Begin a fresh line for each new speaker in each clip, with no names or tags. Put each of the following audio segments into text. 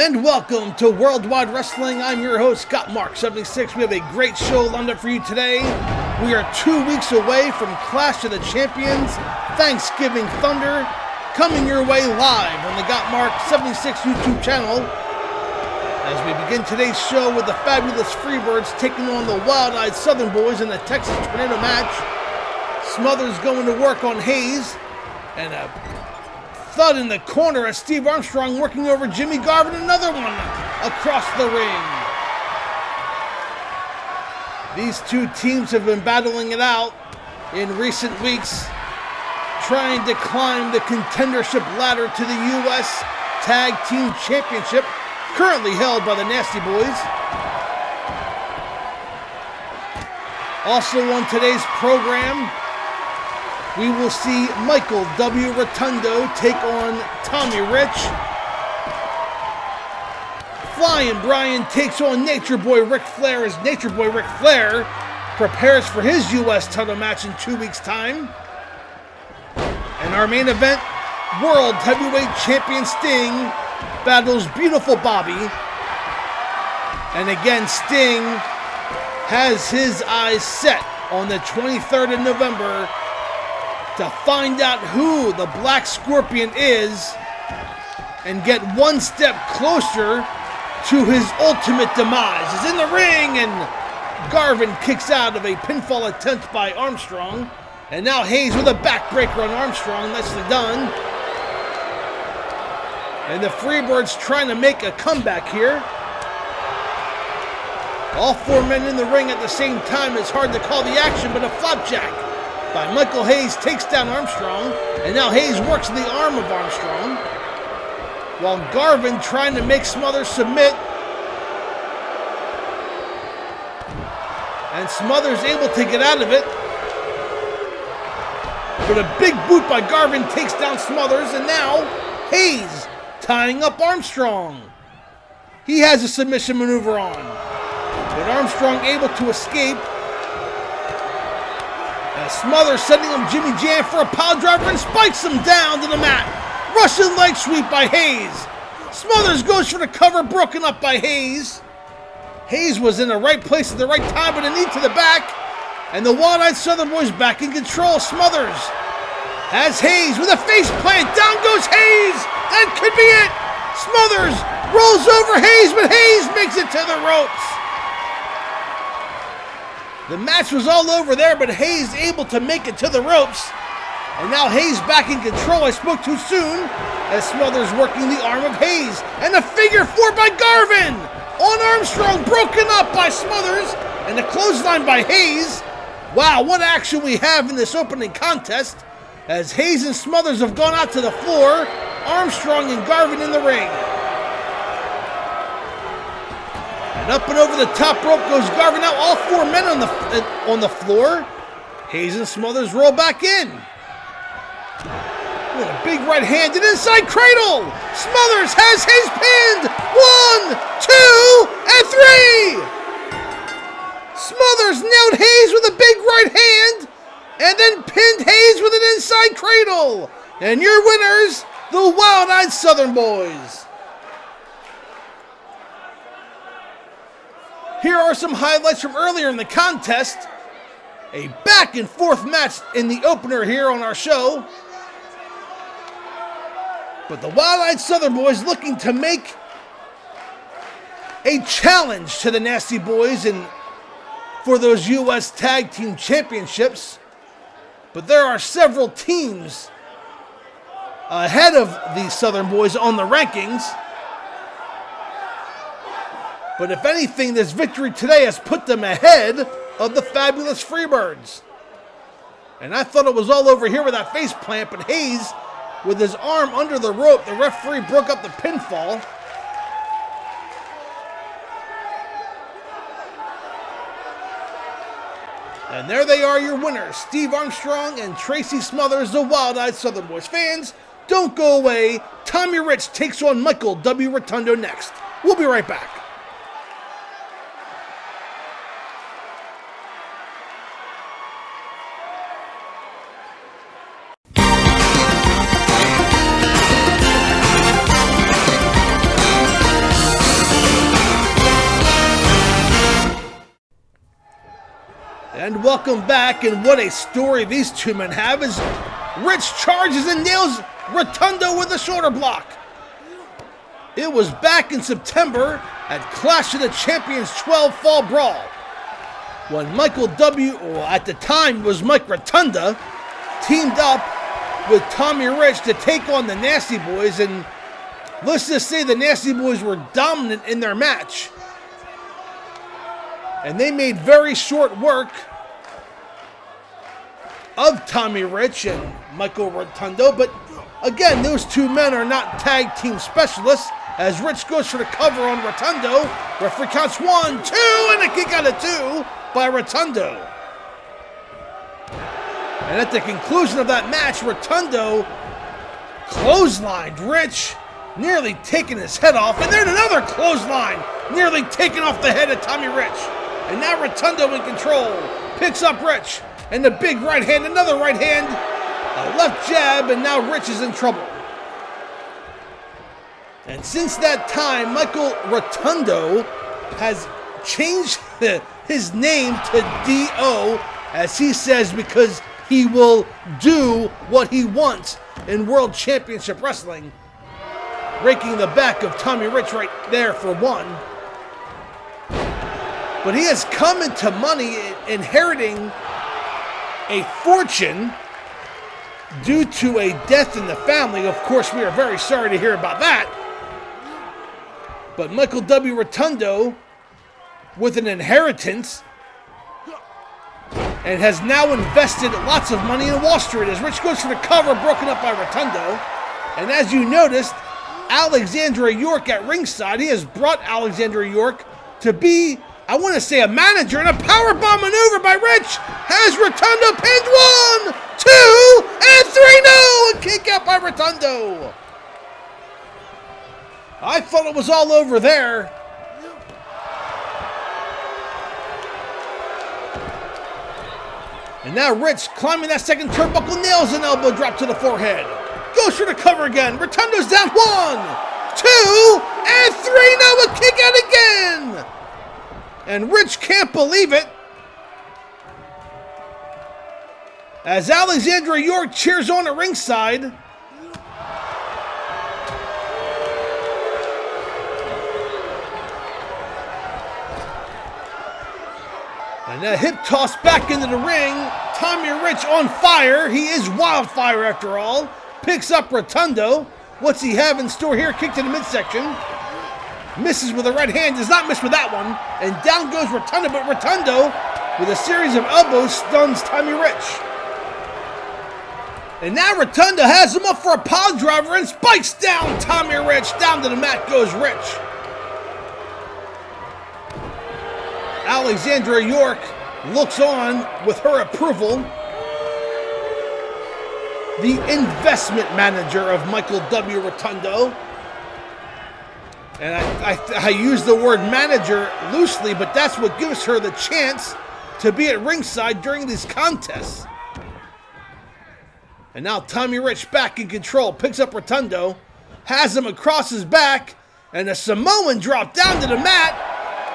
And welcome to Worldwide Wrestling. I'm your host, Gotmark76. We have a great show lined up for you today. We are 2 weeks away from Clash of the Champions, Thanksgiving Thunder, coming your way live on the Gotmark76 YouTube channel. As we begin today's show with the fabulous Freebirds taking on the Wild-Eyed Southern Boys in the Texas Tornado match. Smothers going to work on Hayes, and a thud in the corner as Steve Armstrong working over Jimmy Garvin, another one across the ring. These two teams have been battling it out in recent weeks, trying to climb the contendership ladder to the U.S. Tag Team Championship, currently held by the Nasty Boys. Also on today's program, we will see Michael W. Rotunda take on Tommy Rich. Flyin Brian takes on Nature Boy Ric Flair as Nature Boy Ric Flair prepares for his U.S. title match in 2 weeks' time. And our main event, World Heavyweight Champion Sting battles Beautiful Bobby. And again, Sting has his eyes set on the 23rd of November to find out who the Black Scorpion is and get one step closer to his ultimate demise. He's in the ring, and Garvin kicks out of a pinfall attempt by Armstrong. And now Hayes with a backbreaker on Armstrong. Nicely done. And the Freebirds trying to make a comeback here. All four men in the ring at the same time. It's hard to call the action, but a flapjack by Michael Hayes takes down Armstrong, and now Hayes works the arm of Armstrong, while Garvin trying to make Smothers submit, and Smothers able to get out of it, but a big boot by Garvin takes down Smothers, and now Hayes tying up Armstrong. He has a submission maneuver on, but Armstrong able to escape. Smothers setting up Jimmy Jam for a pile driver and spikes him down to the mat. Russian leg sweep by Hayes. Smothers goes for the cover, broken up by Hayes. Hayes was in the right place at the right time, but a knee to the back. And the Wild-Eyed Southern Boys back in control. Smothers has Hayes with a face plant. Down goes Hayes. That could be it. Smothers rolls over Hayes, but Hayes makes it to the ropes. The match was all over there, but Hayes able to make it to the ropes. And now Hayes back in control. I spoke too soon as Smothers working the arm of Hayes. And a figure four by Garvin on Armstrong, broken up by Smothers. And a clothesline by Hayes. Wow, what action we have in this opening contest as Hayes and Smothers have gone out to the floor. Armstrong and Garvin in the ring. And up and over the top rope goes Garvin. Now all four men on the floor. Hayes and Smothers roll back in. With a big right hand and inside cradle. Smothers has Hayes pinned. 1, 2, and 3. Smothers nailed Hayes with a big right hand and then pinned Hayes with an inside cradle. And your winners, the Wild-Eyed Southern Boys. Here are some highlights from earlier in the contest. A back and forth match in the opener here on our show. But the Wild-Eyed Southern Boys looking to make a challenge to the Nasty Boys and for those U.S. Tag Team Championships. But there are several teams ahead of the Southern Boys on the rankings. But if anything, this victory today has put them ahead of the fabulous Freebirds. And I thought it was all over here with that face plant, but Hayes, with his arm under the rope, the referee broke up the pinfall. And there they are, your winners, Steve Armstrong and Tracy Smothers, the Wild-Eyed Southern Boys. Fans, don't go away. Tommy Rich takes on Michael W. Rotunda next. We'll be right back. And welcome back, and what a story these two men have as Rich charges and nails Rotunda with a shoulder block. It was back in September at Clash of the Champions 12 Fall Brawl when Michael W., well, at the time was Mike Rotunda, teamed up with Tommy Rich to take on the Nasty Boys, and let's just say the Nasty Boys were dominant in their match. And they made very short work of Tommy Rich and Michael Rotunda, but again, those two men are not tag team specialists as Rich goes for the cover on Rotunda. Referee counts 1, 2, and a kick out of 2 by Rotunda. And at the conclusion of that match, Rotunda clotheslined Rich, nearly taking his head off, and then another clothesline, nearly taking off the head of Tommy Rich. And now Rotunda in control, picks up Rich, and the big right hand, another right hand, a left jab, and now Rich is in trouble. And since that time, Michael Rotunda has changed his name to D.O., as he says, because he will do what he wants in World Championship Wrestling, raking the back of Tommy Rich right there for one. But he has come into money, inheriting a fortune due to a death in the family. Of course, we are very sorry to hear about that. But Michael W. Rotunda, with an inheritance, and has now invested lots of money in Wall Street as Rich goes for the cover, broken up by Rotunda. And as you noticed, Alexandra York at ringside, he has brought Alexandra York to be, I want to say, a manager, and a powerbomb maneuver by Rich has Rotunda pinned 1, 2, and 3. No! A kick out by Rotunda. I thought it was all over there. And now Rich, climbing that second turnbuckle, nails an elbow drop to the forehead. Goes for the cover again. Rotunda's down 1, 2, and 3. Now a kick out again. And Rich can't believe it, as Alexandra York cheers on at ringside. And a hip toss back into the ring. Tommy Rich on fire. He is wildfire after all. Picks up Rotunda. What's he have in store here? Kick to the midsection. Misses with a right hand. Does not miss with that one. And down goes Rotunda. But Rotunda, with a series of elbows, stuns Tommy Rich. And now Rotunda has him up for a pile driver and spikes down Tommy Rich. Down to the mat goes Rich. Alexandra York looks on with her approval. The investment manager of Michael W. Rotunda. And I use the word manager loosely, but that's what gives her the chance to be at ringside during these contests. And now Tommy Rich back in control, picks up Rotunda, has him across his back, and a Samoan drop down to the mat.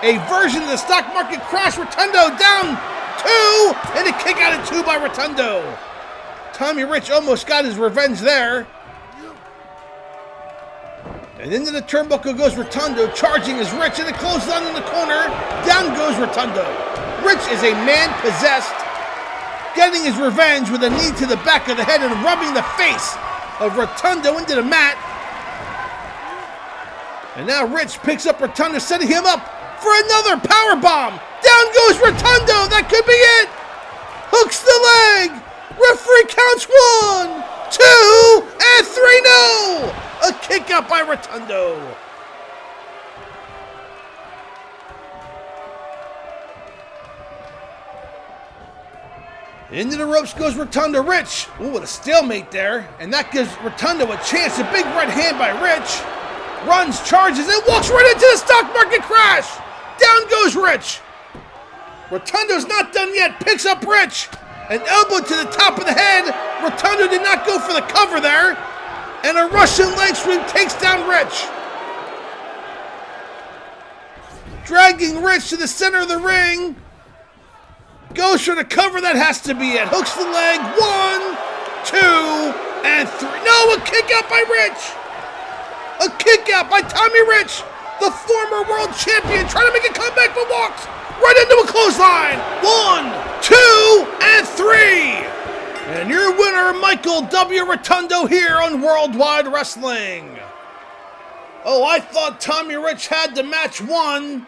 A version of the stock market crash. Rotunda down 2, and a kick out of 2 by Rotunda. Tommy Rich almost got his revenge there. And into the turnbuckle goes Rotunda, charging as Rich, and a clothesline in the corner. Down goes Rotunda. Rich is a man possessed, getting his revenge with a knee to the back of the head and rubbing the face of Rotunda into the mat. And now Rich picks up Rotunda, setting him up for another power bomb. Down goes Rotunda. That could be it. Hooks the leg. Referee counts 1, 2, and 3. No! A kick out by Rotunda. Into the ropes goes Rotunda. Rich, with a stalemate there, and that gives Rotunda a chance. A big right hand by Rich. Runs, charges, and walks right into the stock market crash. Down goes Rich. Rotunda's not done yet. Picks up Rich. An elbow to the top of the head. Rotunda did not go for the cover there. And a Russian leg sweep takes down Rich. Dragging Rich to the center of the ring. Goes for the cover, that has to be it. Hooks the leg, 1, 2, and 3. No, a kick out by Rich. A kick out by Tommy Rich, the former world champion, trying to make a comeback, but walks right into a clothesline. 1, 2, and 3. And your winner, Michael W. Rotunda, here on Worldwide Wrestling. Oh, I thought Tommy Rich had the match won.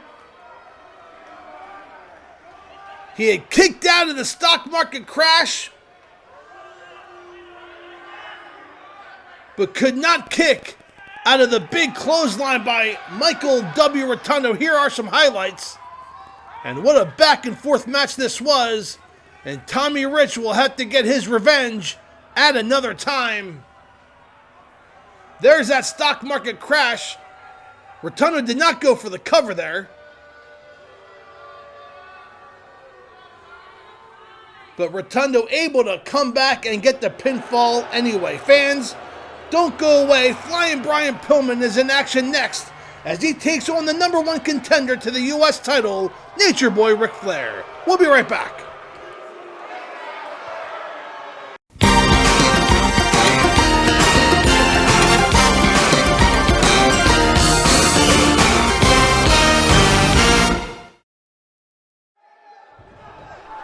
He had kicked out of the stock market crash, but could not kick out of the big clothesline by Michael W. Rotunda. Here are some highlights. And what a back and forth match this was. And Tommy Rich will have to get his revenge at another time. There's that stock market crash. Rotunda did not go for the cover there. But Rotunda able to come back and get the pinfall anyway. Fans, don't go away. Flyin Brian Pillman is in action next as he takes on the #1 contender to the U.S. title, Nature Boy Ric Flair. We'll be right back.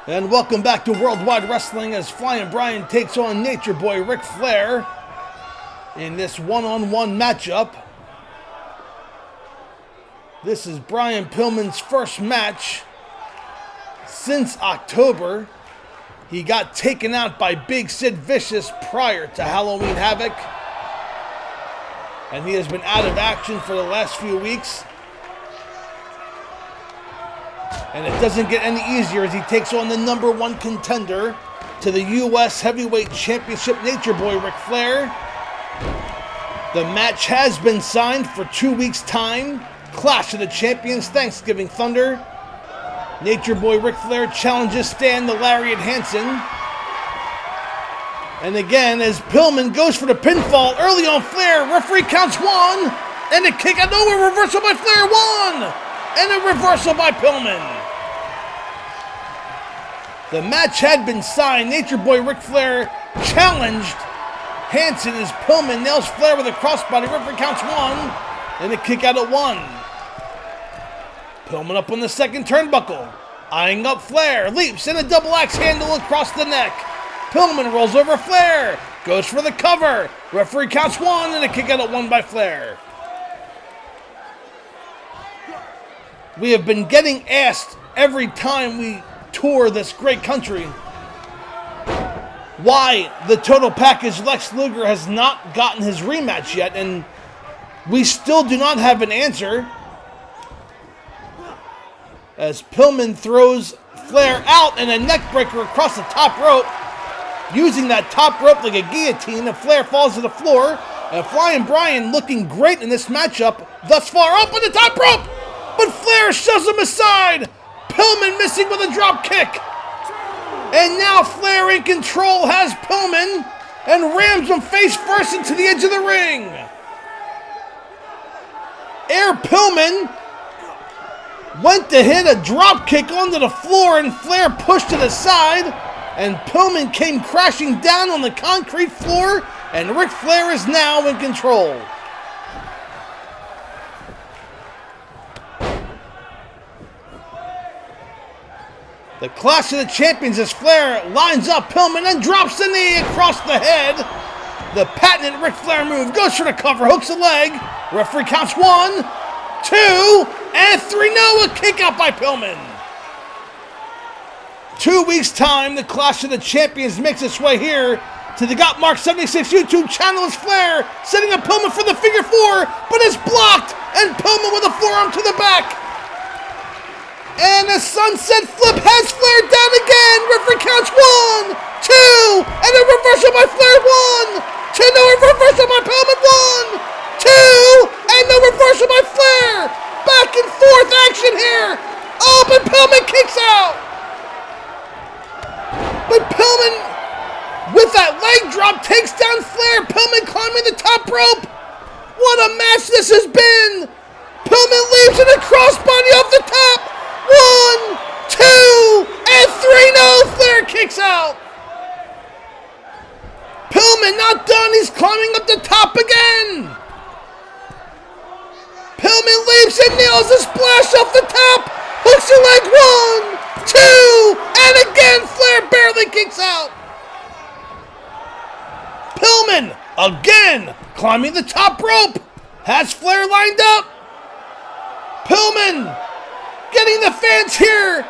And welcome back to Worldwide Wrestling as Flyin Brian takes on Nature Boy Ric Flair in this one-on-one matchup. This is Brian Pillman's first match since October. He got taken out by Big Sid Vicious prior to Halloween Havoc, and he has been out of action for the last few weeks. And it doesn't get any easier as he takes on the #1 contender to the U.S. Heavyweight Championship, Nature Boy Ric Flair. The match has been signed for 2 weeks' time. Clash of the Champions, Thanksgiving Thunder. Nature Boy Ric Flair challenges Stan the Lariat Hansen. And again, as Pillman goes for the pinfall early on Flair, referee counts 1, and a kick out nowhere, reversal by Flair, 1, and a reversal by Pillman. The match had been signed. Nature Boy Ric Flair challenged Hansen as Pillman nails Flair with a crossbody. Referee counts 1, and a kick out at 1. Pillman up on the second turnbuckle, eyeing up Flair, leaps in a double axe handle across the neck. Pillman rolls over Flair, goes for the cover. Referee counts 1, and a kick out at 1 by Flair. We have been getting asked every time we tour this great country why the Total Package Lex Luger has not gotten his rematch yet, and we still do not have an answer. As Pillman throws Flair out and a neck breaker across the top rope, using that top rope like a guillotine, and Flair falls to the floor. And Flyin Brian looking great in this matchup thus far, up on the top rope, but Flair shoves him aside. Pillman missing with a drop kick. And now Flair in control has Pillman and rams him face first into the edge of the ring. Air Pillman went to hit a drop kick onto the floor, and Flair pushed it aside, and Pillman came crashing down on the concrete floor, and Ric Flair is now in control. The Clash of the Champions as Flair lines up Pillman and drops the knee across the head. The patented Ric Flair move, goes for the cover, hooks the leg. Referee counts 1, 2, and 3. No, a kick out by Pillman. 2 weeks' time, the Clash of the Champions makes its way here to the Gotmark76 YouTube channel as Flair setting up Pillman for the figure 4, but it's blocked, and Pillman with a forearm to the back. And a sunset flip has Flair down again. Referee counts 1, 2, and a reversal by Flair, 1, 2, no, a reversal by Pillman, 1, 2, and no reversal by Flair. Back and forth action here. Oh, but Pillman kicks out. But Pillman, with that leg drop, takes down Flair. Pillman climbing the top rope. What a match this has been. Pillman leaves in a crossbody off the top. 1, 2, and 3. nails a splash off the top. Hooks the leg. 1, 2, and again Flair barely kicks out. Pillman again climbing the top rope. Has Flair lined up. Pillman getting the fans here.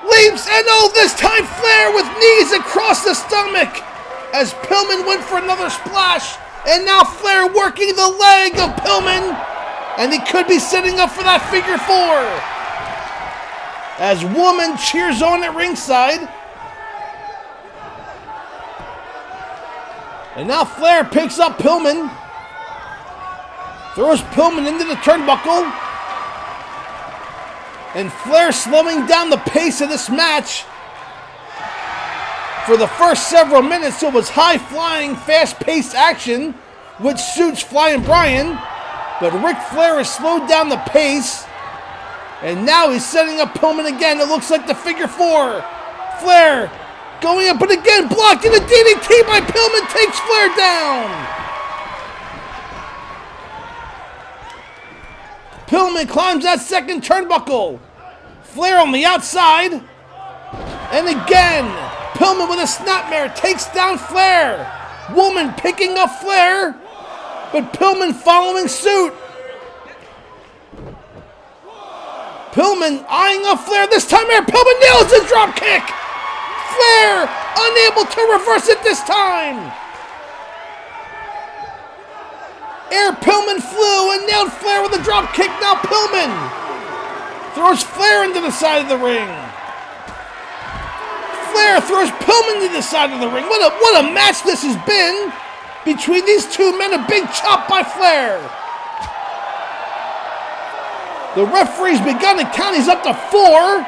Leaps, and oh, this time Flair with knees across the stomach as Pillman went for another splash. And now Flair working the leg of Pillman, and he could be setting up for that figure 4. As Woman cheers on at ringside. And now Flair picks up Pillman, throws Pillman into the turnbuckle. And Flair slowing down the pace of this match. For the first several minutes, it was high-flying, fast-paced action, which suits Flyin Brian. But Ric Flair has slowed down the pace. And now he's setting up Pillman again. It looks like the figure 4. Flair going up, but again blocked, and a DDT by Pillman takes Flair down. Pillman climbs that second turnbuckle. Flair on the outside. And again, Pillman with a snapmare takes down Flair. Woman picking up Flair, but Pillman following suit. Pillman eyeing up Flair this time here. Pillman nails his drop kick. Flair unable to reverse it this time. Air Pillman flew and nailed Flair with a drop kick. Now Pillman throws Flair into the side of the ring. Flair throws Pillman to the side of the ring. What a match this has been between these two men. A big chop by Flair. The referee's begun to count. He's up to 4,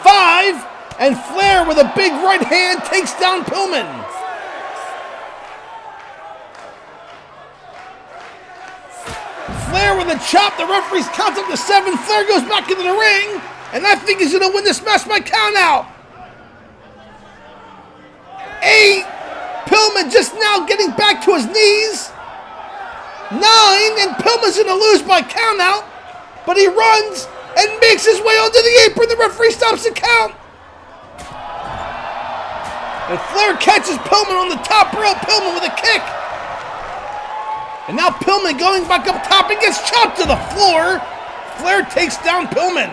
5, and Flair with a big right hand takes down Pillman. Flair with a chop. The referee's counts up to 7. Flair goes back into the ring, and I think he's going to win this match by count out. 8. Pillman just now getting back to his knees. 9, and Pillman's going to lose by count out, but he runs and makes his way onto the apron. The referee stops the count. And Flair catches Pillman on the top rope. Pillman with a kick. And now Pillman going back up top and gets chopped to the floor. Flair takes down Pillman.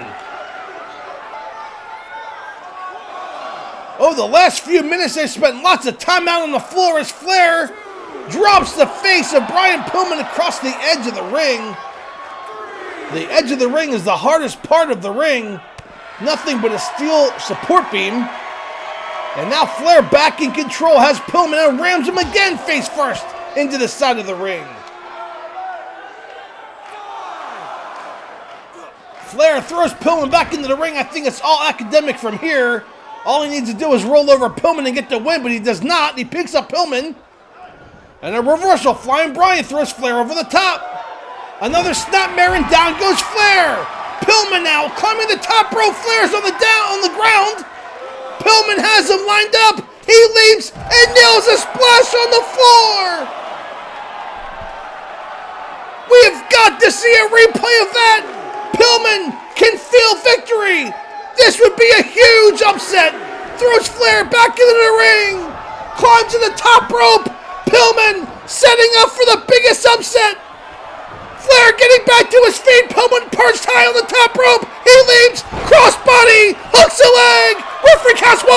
Oh, the last few minutes they spent lots of time out on the floor as Flair drops the face of Brian Pillman across the edge of the ring. The edge of the ring is the hardest part of the ring. Nothing but a steel support beam. And now Flair back in control, has Pillman and rams him again face first into the side of the ring. Flair throws Pillman back into the ring. I think it's all academic from here. All he needs to do is roll over Pillman and get the win, but he does not. He picks up Pillman. And a reversal. Flyin Brian throws Flair over the top. Another snapmare and down goes Flair. Pillman now climbing the top rope. Flair's on the ground. Pillman has him lined up. He leaps and nails a splash on the floor. We have got to see a replay of that. Pillman can feel victory. This would be a huge upset. Throws Flair back into the ring. Climbs to the top rope. Pillman setting up for the biggest upset. Flair getting back to his feet. Pillman perched high on the top rope. He leaps. Crossbody. Hooks a leg. Referee counts 1,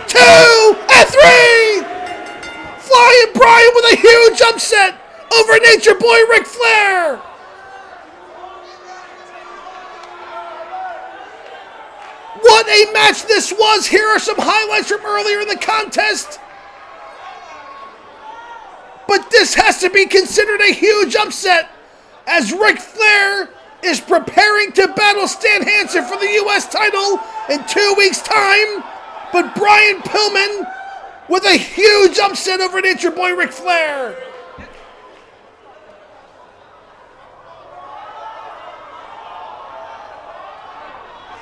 2, and 3. Flyin Brian with a huge upset over Nature Boy Ric Flair. What a match this was. Here are some highlights from earlier in the contest. But this has to be considered a huge upset as Ric Flair is preparing to battle Stan Hansen for the U.S. title in 2 weeks' time. But Brian Pillman with a huge upset over Nature Boy Ric Flair.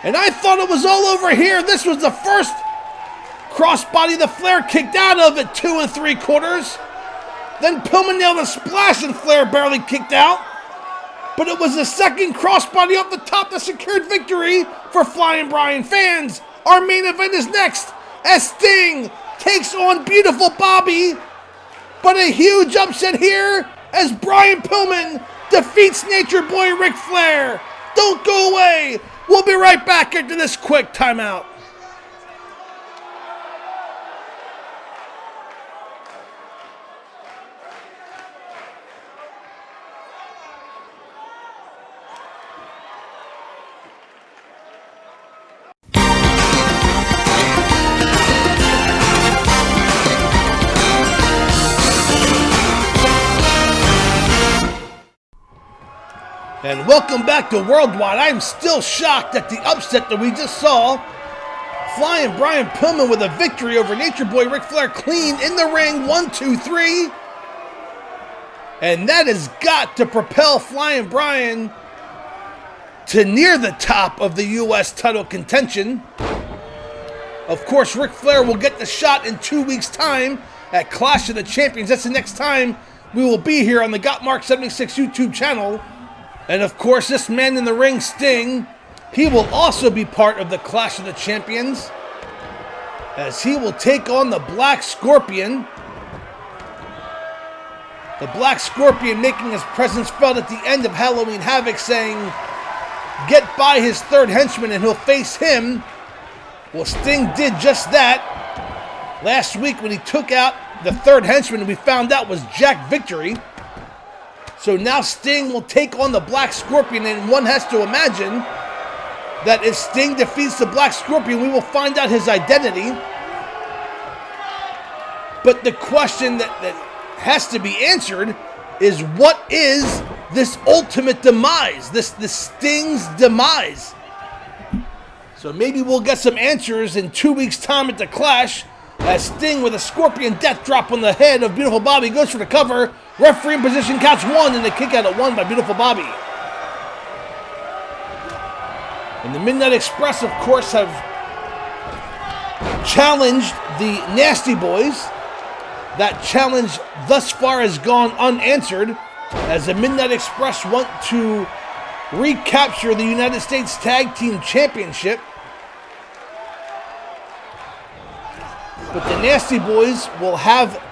And I thought it was all over here. This was the first crossbody that Flair kicked out of at 2 3/4. Then Pillman nailed a splash and Flair barely kicked out. but it was the second crossbody off the top that secured victory for Flyin Brian fans. Our main event is next as Sting takes on Beautiful Bobby, but a huge upset here as Brian Pillman defeats Nature Boy Ric Flair. Don't go away. We'll be right back after this quick timeout. And welcome back to Worldwide. I'm still shocked at the upset that we just saw. Flyin Brian Pillman with a victory over Nature Boy Ric Flair, clean in the ring, 1, 2, 3. And that has got to propel Flyin Brian to near the top of the U.S. title contention. Of course, Ric Flair will get the shot in 2 weeks' time at Clash of the Champions. That's the next time we will be here on the Gotmark76 YouTube channel. And of course, this man in the ring, Sting, he will also be part of the Clash of the Champions, as he will take on the Black Scorpion. The Black Scorpion making his presence felt at the end of Halloween Havoc, saying, get by his third henchman and he'll face him. Well, Sting did just that. Last week when he took out the third henchman, we found out was Jack Victory. So now Sting will take on the Black Scorpion, and one has to imagine that if Sting defeats the Black Scorpion, we will find out his identity. But the question that has to be answered is, what is this ultimate demise, this Sting's demise? So maybe we'll get some answers in 2 weeks' time at the Clash, as Sting with a Scorpion death drop on the head of Beautiful Bobby goes for the cover. Referee in position counts 1, and the kick out at 1 by Beautiful Bobby. And the Midnight Express, of course, have challenged the Nasty Boys. That challenge thus far has gone unanswered, as the Midnight Express want to recapture the United States Tag Team Championship. But the Nasty Boys will have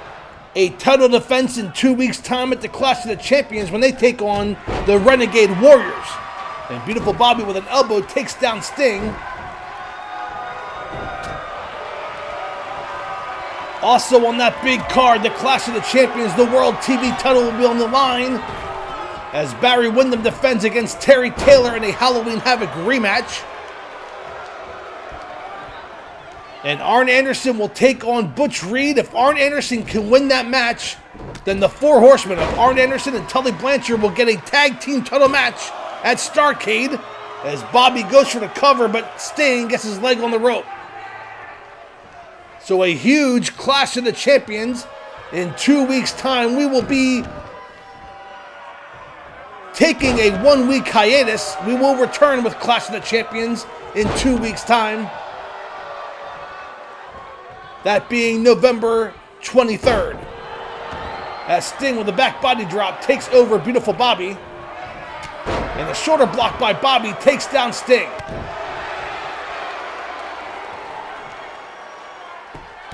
a title defense in 2 weeks' time at the Clash of the Champions when they take on the Renegade Warriors. And Beautiful Bobby with an elbow takes down Sting. Also on that big card, the Clash of the Champions, the World TV title will be on the line, as Barry Windham defends against Terry Taylor in a Halloween Havoc rematch. And Arn Anderson will take on Butch Reed. If Arn Anderson can win that match, then the Four Horsemen of Arn Anderson and Tully Blanchard will get a tag team title match at Starrcade, as Bobby goes for the cover, but Sting gets his leg on the rope. So a huge Clash of the Champions in 2 weeks' time. We will be taking a 1 week hiatus. We will return with Clash of the Champions in 2 weeks' time. That being November 23rd. As Sting with a back body drop takes over Beautiful Bobby. And a shoulder block by Bobby takes down Sting.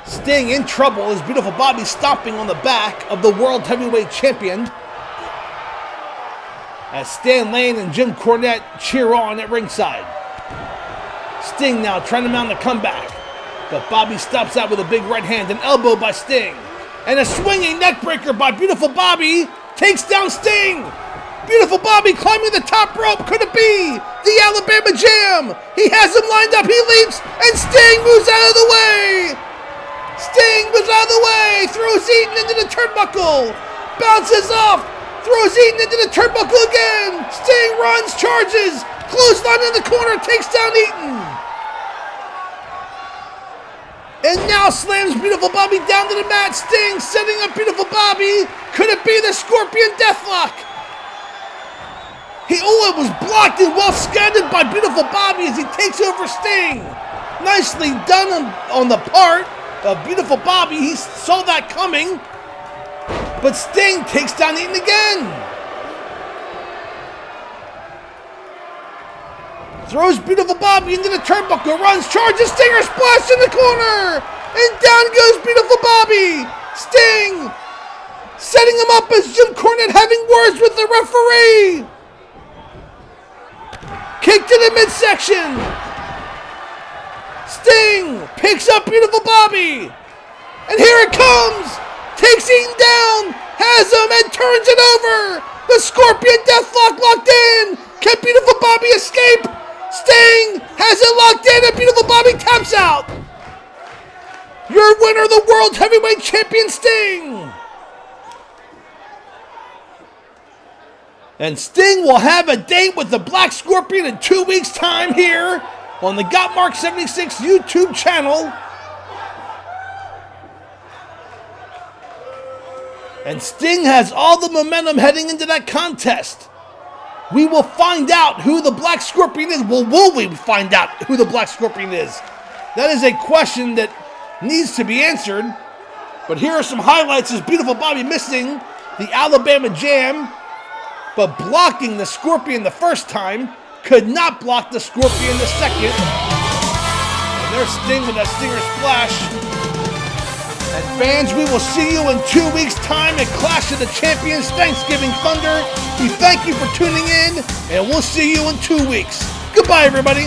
Sting in trouble as Beautiful Bobby stomping on the back of the World Heavyweight Champion. As Stan Lane and Jim Cornette cheer on at ringside. Sting now trying to mount a comeback. But Bobby stops out with a big right hand, an elbow by Sting. And a swinging neckbreaker by Beautiful Bobby takes down Sting. Beautiful Bobby climbing the top rope. Could it be the Alabama Jam? He has him lined up. He leaps, and Sting moves out of the way. Sting moves out of the way. Throws Eaton into the turnbuckle. Bounces off. Throws Eaton into the turnbuckle again. Sting runs, charges. Clothesline in the corner, takes down Eaton. And now slams Beautiful Bobby down to the mat. Sting setting up Beautiful Bobby. Could it be the Scorpion Deathlock? It was blocked and well scattered by Beautiful Bobby as he takes over Sting. Nicely done on the part of Beautiful Bobby. He saw that coming. But Sting takes down Eaton again. Throws Beautiful Bobby into the turnbuckle, runs, charges, Stinger splash in the corner! And down goes Beautiful Bobby! Sting setting him up as Jim Cornette having words with the referee! Kick to the midsection! Sting picks up Beautiful Bobby! And here it comes! Takes him down! Has him and turns it over! The Scorpion Deathlock locked in! Can Beautiful Bobby escape? Sting has it locked in and Beautiful Bobby taps out! Your winner, the World Heavyweight Champion Sting! And Sting will have a date with the Black Scorpion in 2 weeks' time here on the Gotmark76 YouTube channel. And Sting has all the momentum heading into that contest. We will find out who the Black Scorpion is. Well, will we find out who the Black Scorpion is? That is a question that needs to be answered. But here are some highlights as Beautiful Bobby missing the Alabama Jam, but blocking the Scorpion the first time, could not block the Scorpion the second. And there's Sting with that Stinger Splash. And fans, we will see you in 2 weeks' time at Clash of the Champions Thanksgiving Thunder. We thank you for tuning in, and we'll see you in 2 weeks. Goodbye, everybody.